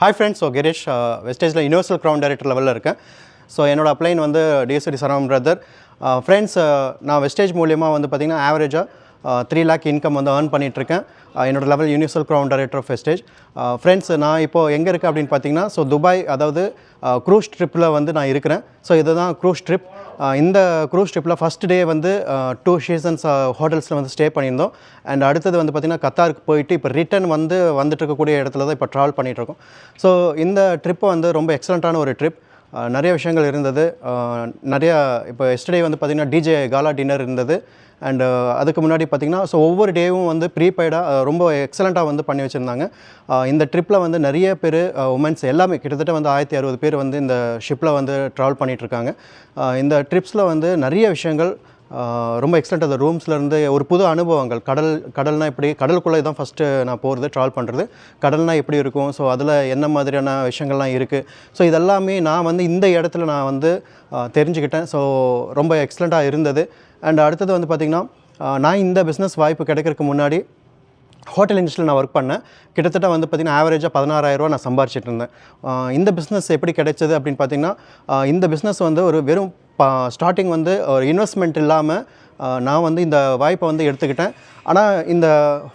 Hi friends, so Girish, Vestage Universal Crown Director level இருக்கேன். So என்னோட அப்ளைன் வந்து DST Saravanan brother. Friends, நான் wastage மூலியமாக வந்து பார்த்திங்கன்னா ஆவரேஜாக 3 lakh இன்கம் வந்து ஏர்ன் பண்ணிகிட்ருக்கேன். என்னோட level universal crown director of wastage. Friends, நான் இப்போது எங்கே இருக்கேன் அப்படின்னு பார்த்தீங்கன்னா, ஸோ துபாய், அதாவது க்ரூஸ் ட்ரிப்பில் வந்து நான் இருக்கிறேன். ஸோ இதுதான் க்ரூஸ் ட்ரிப். இந்த க்ரூஸ் ட்ரிப்பில் ஃபஸ்ட் டே வந்து 2 சீசன்ஸ் ஹோட்டல்ஸில் வந்து ஸ்டே பண்ணியிருந்தோம். அண்ட் அடுத்தது வந்து பார்த்திங்கன்னா கத்தாருக்கு போயிட்டு இப்போ ரிட்டன் வந்துட்டு இருக்கக்கூடிய இடத்துல தான் இப்போ ட்ராவல் பண்ணிகிட்ருக்கோம். ஸோ இந்த ட்ரிப்பு வந்து ரொம்ப எக்ஸலண்ட்டான ஒரு ட்ரிப். நிறைய விஷயங்கள் இருந்தது. நிறையா இப்போ எஸ்டர்டே வந்து பார்த்திங்கன்னா டிஜே காலா டின்னர் இருந்தது. அண்டு அதுக்கு முன்னாடி பார்த்திங்கன்னா ஸோ ஒவ்வொரு டேவும் வந்து ப்ரீபெய்டாக ரொம்ப எக்ஸலண்ட்டாக வந்து பண்ணி வச்சுருந்தாங்க. இந்த ட்ரிப்பில் வந்து நிறைய பேர் உமன்ஸ் எல்லாமே கிட்டத்தட்ட வந்து 1060 பேர் வந்து இந்த ஷிப்பில் வந்து ட்ராவல் பண்ணிகிட்ருக்காங்க. இந்த ட்ரிப்ஸில் வந்து நிறைய விஷயங்கள் ரொம்ப எக்ஸலண்ட். அந்த ரூம்ஸ்லேருந்து ஒரு புது அனுபவங்கள். கடல்னால் எப்படி, கடலுக்குள்ளே தான் ஃபஸ்ட்டு நான் போகிறது, ட்ராவல் பண்ணுறது. கடல்னால் எப்படி இருக்கும், ஸோ அதில் என்ன மாதிரியான விஷயங்கள்லாம் இருக்குது, ஸோ இதெல்லாமே நான் வந்து இந்த இடத்துல நான் வந்து தெரிஞ்சுக்கிட்டேன். ஸோ ரொம்ப எக்ஸலண்ட்டாக இருந்தது. அண்ட் அடுத்தது வந்து பார்த்திங்கன்னா, நான் இந்த பிஸ்னஸ் வாய்ப்பு கிடைக்கிறதுக்கு முன்னாடி ஹோட்டல் இண்டஸ்ட்ரியில் நான் ஒர்க் பண்ணேன். கிட்டத்தட்ட வந்து பார்த்திங்கன்னா ஆவரேஜாக 16,000 நான் சம்பாரிச்சிட்டு இருந்தேன். இந்த பிஸ்னஸ் எப்படி கிடைச்சது அப்படின்னு பார்த்திங்கன்னா, இந்த பிஸ்னஸ் வந்து ஒரு வெறும் ஸ்டார்டிங் வந்து ஒரு இன்வெஸ்ட்மெண்ட் இல்லாமல் நான் வந்து இந்த வாய்ப்பை வந்து எடுத்துக்கிட்டேன். ஆனால் இந்த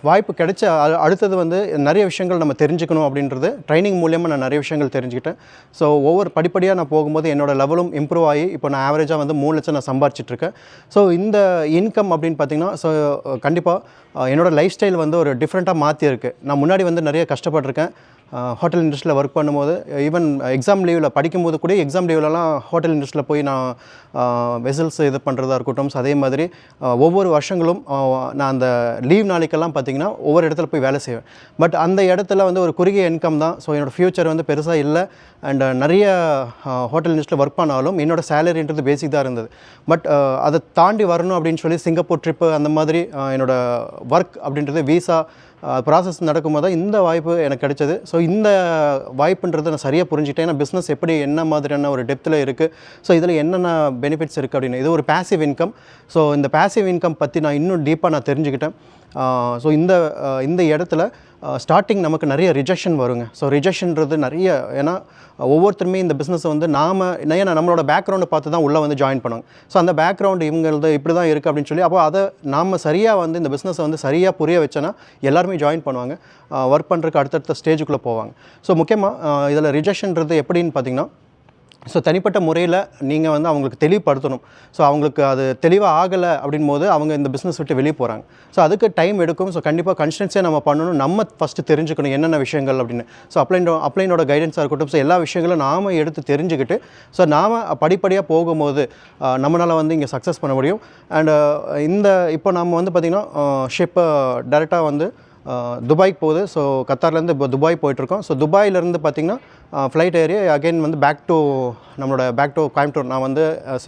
வாய்ப்பு கிடைச்ச அடுத்தது வந்து நிறைய விஷயங்கள் நம்ம தெரிஞ்சுக்கணும் அப்படின்றது ட்ரைனிங் மூலியமாக நான் நிறைய விஷயங்கள் தெரிஞ்சுக்கிட்டேன். ஸோ ஒவ்வொரு படிப்படியாக நான் போகும்போது என்னோடய லெவலும் இம்ப்ரூவ் ஆகி இப்போ நான் ஆவரேஜாக வந்து 3 லட்சம் நான் சம்பாரிச்சிட்ருக்கேன். ஸோ இந்த இன்கம் அப்படின்னு பார்த்திங்கன்னா, ஸோ கண்டிப்பாக என்னோடய லைஃப் ஸ்டைல் வந்து ஒரு டிஃப்ரெண்ட்டாக மாற்றிருக்கு. நான் முன்னாடி வந்து நிறைய கஷ்டப்பட்டிருக்கேன். ஹோட்டல் இண்டஸ்ட்ரியில் ஒர்க் பண்ணும்போது, ஈவன் எக்ஸாம் லீவில் படிக்கும்போது கூட எக்ஸாம் லீவ்லலாம் ஹோட்டல் இண்டஸ்ட்ரியில் போய் நான் வெசல்ஸ் இது பண்ணுறதா இருக்கட்டும். ஸோ அதே மாதிரி ஒவ்வொரு வருஷங்களும் நான் அந்த லீவ் நாளைக்கெல்லாம் பார்த்திங்கன்னா ஒவ்வொரு இடத்துல போய் வேலை செய்வேன். பட் அந்த இடத்துல வந்து ஒரு குறுகிய இன்கம் தான். ஸோ என்னோடய ஃப்யூச்சர் வந்து பெருசாக இல்லை. அண்ட் நிறைய ஹோட்டல் இண்டஸ்ட்ரியில் ஒர்க் பண்ணாலும் என்னோடய சேலரின்றது பேசிக் தான் இருந்தது. பட் அதை தாண்டி வரணும் அப்படின்னு சொல்லி சிங்கப்பூர் ட்ரிப்பு அந்த மாதிரி என்னோடய ஒர்க் அப்படின்றது வீசா ப்ராசஸ் நடக்கும்போது தான் இந்த வாய்ப்பு எனக்கு கிடைச்சது. ஸோ இந்த வாய்ப்புன்றதை நான் சரியாக புரிஞ்சுக்கிட்டேன். ஏன்னா பிஸ்னஸ் எப்படி என்ன மாதிரியான ஒரு டெப்த்தில் இருக்குது, ஸோ இதில் என்னென்ன பெனிஃபிட்ஸ் இருக்குது அப்படின்னு. இது ஒரு பேசிவ் இன்கம். ஸோ இந்த பேசிவ் இன்கம் பற்றி நான் இன்னும் டீப்பாக நான் தெரிஞ்சுக்கிட்டேன். ஸோ இந்த இடத்துல ஸ்டார்டிங் நமக்கு நிறைய ரிஜெக்ஷன் வருங்க. ஸோ ரிஜெக்ஷன்றது நிறைய, ஏன்னா ஒவ்வொருத்தருமே இந்த பிஸ்னஸை வந்து ஏன்னா நம்மளோட பேக்ரவுண்டை பார்த்து தான் உள்ளே வந்து ஜாயின் பண்ணுவாங்க. ஸோ அந்த பேக்ரவுண்டு இவங்களது இப்படி தான் இருக்குது அப்படின்னு சொல்லி, அப்போ அதை நாம் சரியாக வந்து இந்த பிஸ்னஸை வந்து சரியாக புரிய வச்சோன்னா எல்லாருமே ஜாயின் பண்ணுவாங்க, ஒர்க் பண்ணுறதுக்கு அடுத்தடுத்த ஸ்டேஜுக்குள்ளே போவாங்க. ஸோ முக்கியமாக இதில் ரிஜெக்ஷன்றது எப்படின்னு பார்த்திங்கன்னா, ஸோ தனிப்பட்ட முறையில் நீங்கள் வந்து அவங்களுக்கு தெளிவுபடுத்தணும். ஸோ அவங்களுக்கு அது தெளிவாக ஆகலை அப்படின் போது அவங்க இந்த பிஸ்னஸ் விட்டு வெளியே போகிறாங்க. ஸோ அதுக்கு டைம் எடுக்கும். ஸோ கண்டிப்பாக கன்ஸ்டன்ஸியாக நம்ம பண்ணணும். நம்ம ஃபஸ்ட்டு தெரிஞ்சுக்கணும் என்னென்ன விஷயங்கள் அப்படின்னு. ஸோ அப்ளைனோட கைடன்ஸாக இருக்கட்டும். ஸோ எல்லா விஷயங்களும் நாம் எடுத்து தெரிஞ்சுக்கிட்டு, ஸோ நாம் படிப்படியாக போகும்போது நம்மளால் வந்து இங்கே சக்ஸஸ் பண்ண முடியும். அண்டு இப்போ நம்ம வந்து பார்த்திங்கன்னா ஷிப்பு டைரெக்டாக வந்து துபாய்க்கு போகுது. ஸோ கத்தார்லேருந்து இப்போ துபாய் போயிட்டுருக்கோம். ஸோ துபாயிலேருந்து பார்த்திங்கன்னா ஃப்ளைட் ஏறி அகெயின் வந்து பேக் டு கோயம்புத்தூர். நான் வந்து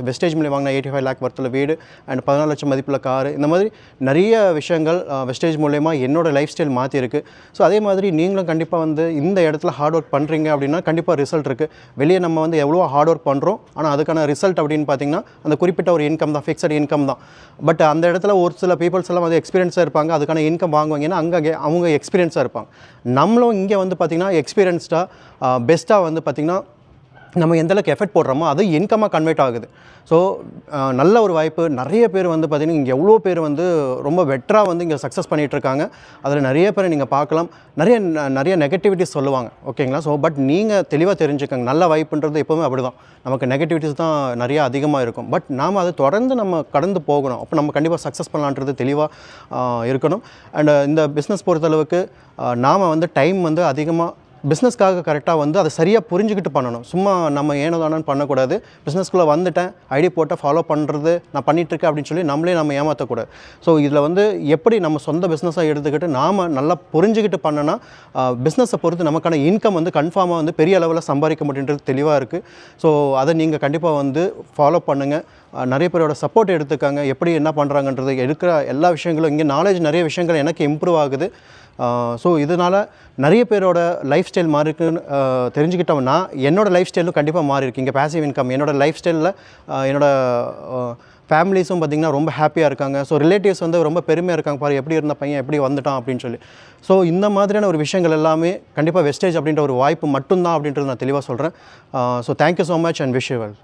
வெஸ்டேஜ் மூலியம் வாங்கின 85 lakh வர்த்தில் வீடு அண்ட் 14 லட்சம் மதிப்பில் காரு, இந்த மாதிரி நிறைய விஷயங்கள் வெஸ்டேஜ் மூலயமா என்னோடய லைஃப் ஸ்டைல் மாற்றிருக்கு. ஸோ அதே மாதிரி நீங்களும் கண்டிப்பாக வந்து இந்த இடத்துல ஹார்ட் ஒர்க் பண்ணுறீங்க அப்படின்னா கண்டிப்பாக ரிசல்ட் இருக்குது. வெளியே நம்ம வந்து எவ்வளோ ஹார்ட் ஒர்க் பண்ணுறோம், ஆனால் அதுக்கான ரிசல்ட் அப்படின்னு பார்த்திங்கன்னா அந்த குறிப்பிட்ட ஒரு இன்கம் தான், ஃபிக்ஸட் இன்கம் தான். பட் அந்த இடத்துல ஒரு சில பீப்புள்ஸ் எல்லாம் வந்து எக்ஸ்பீரியன்ஸாக இருப்பாங்க, அதுக்கான இன்கம் வாங்குவாங்க, ஏன்னா அங்கே அவங்க எக்ஸ்பீரியன்ஸாக இருப்பாங்க. நம்மளும் இங்கே வந்து பார்த்திங்கன்னா எக்ஸ்பீரியன்ஸ்டாக பெஸ்ட்டாக வந்து பார்த்திங்கன்னா நம்ம எந்தளவுக்கு எஃபெக்ட் போடுறோமோ அது இன்கமாக கன்வெர்ட் ஆகுது. ஸோ நல்ல ஒரு வாய்ப்பு. நிறைய பேர் வந்து பார்த்திங்கன்னா இங்கே எவ்வளோ பேர் வந்து ரொம்ப பெட்டராக வந்து இங்கே சக்ஸஸ் பண்ணிகிட்ருக்காங்க. அதில் நிறைய பேர் நீங்கள் பார்க்கலாம். நிறைய நெகட்டிவிட்டிஸ் சொல்லுவாங்க, ஓகேங்களா. ஸோ பட் நீங்கள் தெளிவாக தெரிஞ்சுக்கோங்க, நல்ல வாய்ப்புன்றது எப்போவுமே அப்படி தான். நமக்கு நெகட்டிவிட்டிஸ் தான் நிறையா அதிகமாக இருக்கும். பட் நாம் அதை தொடர்ந்து நம்ம கடந்து போகணும். அப்போ நம்ம கண்டிப்பாக சக்ஸஸ் பண்ணலான்றது தெளிவாக இருக்கணும். அண்ட் இந்த பிஸ்னஸ் பொறுத்தளவுக்கு நாம் வந்து டைம் வந்து அதிகமாக பிஸ்னஸ்க்காக கரெக்டாக வந்து அதை சரியாக புரிஞ்சுக்கிட்டு பண்ணணும். சும்மா நம்ம ஏனோதானு பண்ணக்கூடாது. பிஸ்னஸ்குள்ளே வந்துட்டேன், ஐடி போட்ட ஃபாலோ பண்ணுறது நான் பண்ணிகிட்ருக்கேன் அப்படின்னு சொல்லி நம்ம ஏமாற்றக்கூடாது. ஸோ இதில் வந்து எப்படி நம்ம சொந்த பிஸ்னஸாக எடுத்துக்கிட்டு நாம் நல்லா புரிஞ்சுக்கிட்டு பண்ணனா பிஸ்னஸை பொறுத்து நமக்கான இன்கம் வந்து கன்ஃபார்மாக வந்து பெரிய அளவில் சம்பாதிக்க முடியுன்றது தெளிவாக இருக்குது. ஸோ அதை நீங்கள் கண்டிப்பாக வந்து ஃபாலோ பண்ணுங்கள். நிறைய பேரோட சப்போர்ட் எடுத்துக்காங்க. எப்படி என்ன பண்ணுறாங்கன்றது எடுக்கிற எல்லா விஷயங்களும் இங்கே நாலேஜ் நிறைய விஷயங்கள் எனக்கு இம்ப்ரூவ் ஆகுது. ஸோ இதனால் நிறைய பேரோட லைஃப் ஸ்டைல் மாறி இருக்குன்னு தெரிஞ்சுக்கிட்டோம்னா என்னோடய லைஃப் ஸ்டைலும் கண்டிப்பாக மாறி இருக்குது. இங்கே பேசிவ் இன்கம் என்னோடய லைஃப் ஸ்டைலில் என்னோடய ஃபேமிலிஸும் பார்த்திங்கன்னா ரொம்ப ஹாப்பியாக இருக்காங்க. ஸோ ரிலேட்டிவ்ஸ் வந்து ரொம்ப பெருமையாக இருக்காங்க, பாரு எப்படி இருந்த பையன் எப்படி வந்துட்டான் அப்படின்னு சொல்லி. ஸோ இந்த மாதிரியான ஒரு விஷயங்கள் எல்லாமே கண்டிப்பாக வெஸ்டேஜ் அப்படின்ற ஒரு வாய்ப்பு மட்டும்தான் அப்படின்றது நான் தெளிவாக சொல்கிறேன். So thank you so much and wish you well.